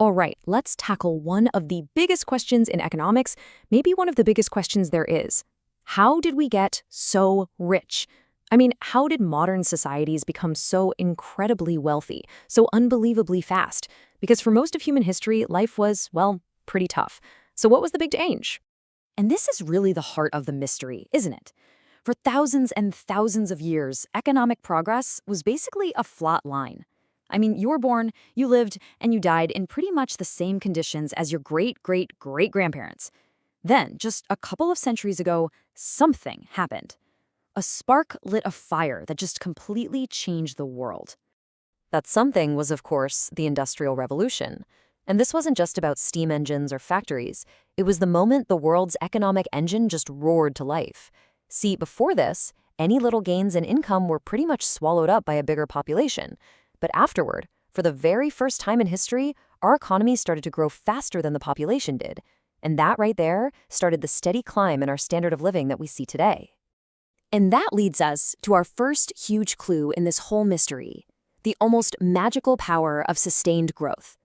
All right, let's tackle one of the biggest questions in economics, maybe one of the biggest questions there is. How did we get so rich? I mean, how did modern societies become so incredibly wealthy, so unbelievably fast? Because for most of human history, life was, well, pretty tough. So what was the big change? And this is really the heart of the mystery, isn't it? For thousands and thousands of years, economic progress was basically a flat line. I mean, you were born, you lived, and you died in pretty much the same conditions as your great-great-great-grandparents. Then, just a couple of centuries ago, something happened. A spark lit a fire that just completely changed the world. That something was, of course, the Industrial Revolution. And this wasn't just about steam engines or factories. It was the moment the world's economic engine just roared to life. See, before this, any little gains in income were pretty much swallowed up by a bigger population. But afterward, for the very first time in history, our economy started to grow faster than the population did. And that right there started the steady climb in our standard of living that we see today. And that leads us to our first huge clue in this whole mystery, the almost magical power of sustained growth.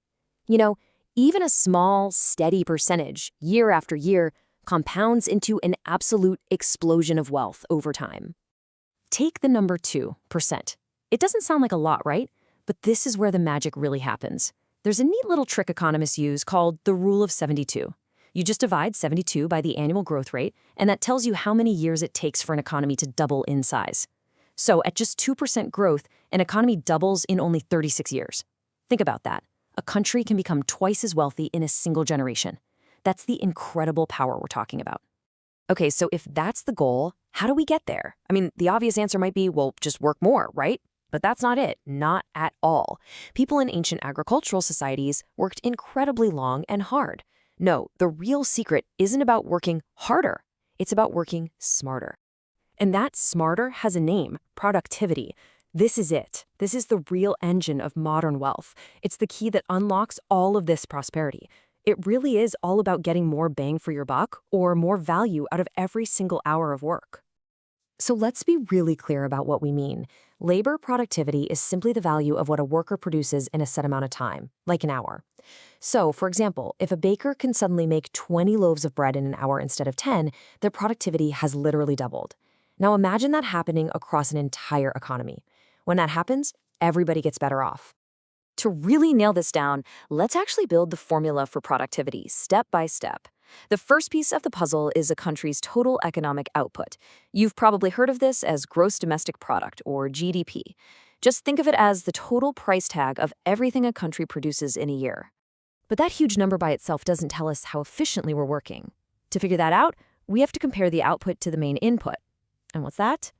You know, even a small, steady percentage, year after year, compounds into an absolute explosion of wealth over time. Take the number 2%. It doesn't sound like a lot, right? But this is where the magic really happens. There's a neat little trick economists use called the Rule of 72. You just divide 72 by the annual growth rate, and that tells you how many years it takes for an economy to double in size. So at just 2% growth, an economy doubles in only 36 years. Think about that. A country can become twice as wealthy in a single generation. That's the incredible power we're talking about. Okay, so if that's the goal, how do we get there? I mean, the obvious answer might be, well, just work more, right? But that's not it, not at all. People in ancient agricultural societies worked incredibly long and hard. No, the real secret isn't about working harder. It's about working smarter. And that smarter has a name, productivity. This is it. This is the real engine of modern wealth. It's the key that unlocks all of this prosperity. It really is all about getting more bang for your buck or more value out of every single hour of work. So let's be really clear about what we mean. Labor productivity is simply the value of what a worker produces in a set amount of time, like an hour. So, for example, if a baker can suddenly make 20 loaves of bread in an hour instead of 10, their productivity has literally doubled. Now imagine that happening across an entire economy. When that happens, everybody gets better off. To really nail this down, let's actually build the formula for productivity step by step. The first piece of the puzzle is a country's total economic output. You've probably heard of this as gross domestic product, or GDP. Just think of it as the total price tag of everything a country produces in a year. But that huge number by itself doesn't tell us how efficiently we're working. To figure that out, we have to compare the output to the main input. And what's that?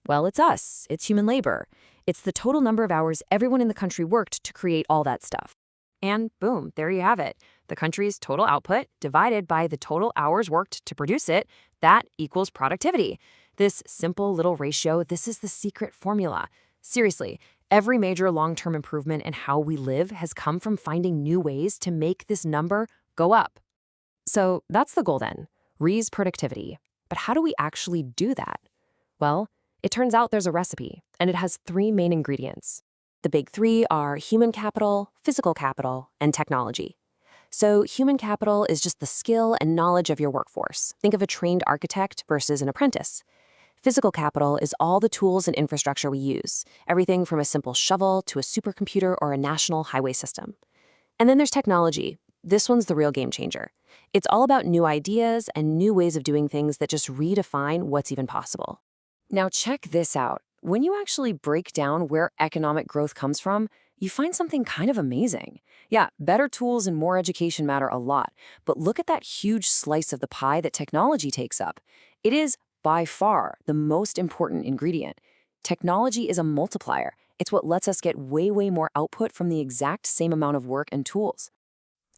Well, it's us. It's human labor. It's the total number of hours everyone in the country worked to create all that stuff. And boom, there you have it. The country's total output divided by the total hours worked to produce it, that equals productivity. This simple little ratio, this is the secret formula. Seriously, every major long-term improvement in how we live has come from finding new ways to make this number go up. So that's the goal then, raise productivity. But how do we actually do that? Well, it turns out there's a recipe, and it has 3 main ingredients. The big 3 are human capital, physical capital, and technology. So human capital is just the skill and knowledge of your workforce. Think of a trained architect versus an apprentice. Physical capital is all the tools and infrastructure we use, everything from a simple shovel to a supercomputer or a national highway system. And then there's technology. This one's the real game changer. It's all about new ideas and new ways of doing things that just redefine what's even possible. Now check this out. When you actually break down where economic growth comes from, you find something kind of amazing. Yeah, better tools and more education matter a lot, but look at that huge slice of the pie that technology takes up. It is, by far, the most important ingredient. Technology is a multiplier. It's what lets us get way more output from the exact same amount of work and tools.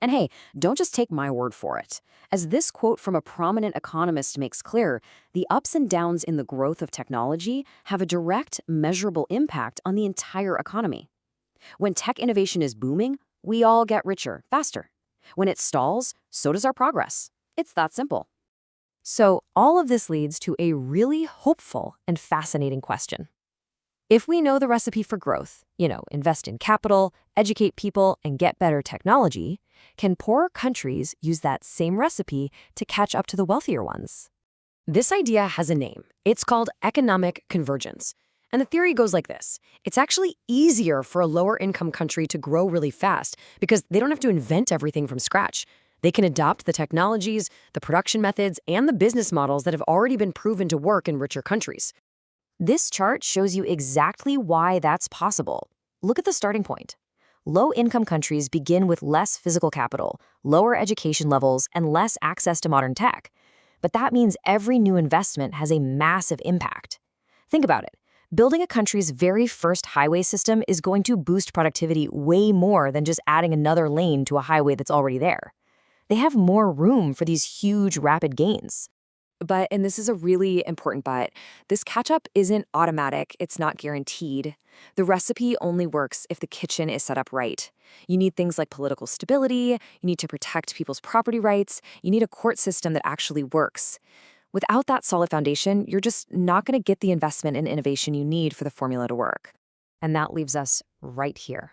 And hey, don't just take my word for it. As this quote from a prominent economist makes clear, the ups and downs in the growth of technology have a direct, measurable impact on the entire economy. When tech innovation is booming, we all get richer faster. When it stalls, so does our progress. It's that simple. So all of this leads to a really hopeful and fascinating question. If we know the recipe for growth, invest in capital, educate people, and get better technology, can poorer countries use that same recipe to catch up to the wealthier ones? This idea has a name. It's called economic convergence. And the theory goes like this. It's actually easier for a lower-income country to grow really fast because they don't have to invent everything from scratch. They can adopt the technologies, the production methods, and the business models that have already been proven to work in richer countries. This chart shows you exactly why that's possible. Look at the starting point. Low-income countries begin with less physical capital, lower education levels, and less access to modern tech. But that means every new investment has a massive impact. Think about it. Building a country's very first highway system is going to boost productivity way more than just adding another lane to a highway that's already there. They have more room for these huge, rapid gains. But, and this is a really important but, this catch-up isn't automatic, it's not guaranteed. The recipe only works if the kitchen is set up right. You need things like political stability, you need to protect people's property rights, you need a court system that actually works. Without that solid foundation, you're just not going to get the investment and innovation you need for the formula to work. And that leaves us right here,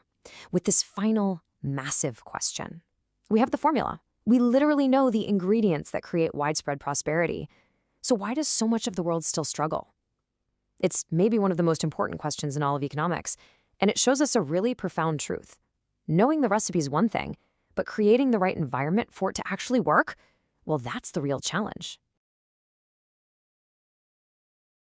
with this final, massive question. We have the formula. We literally know the ingredients that create widespread prosperity. So why does so much of the world still struggle? It's maybe one of the most important questions in all of economics, and it shows us a really profound truth. Knowing the recipe is one thing, but creating the right environment for it to actually work, well, that's the real challenge.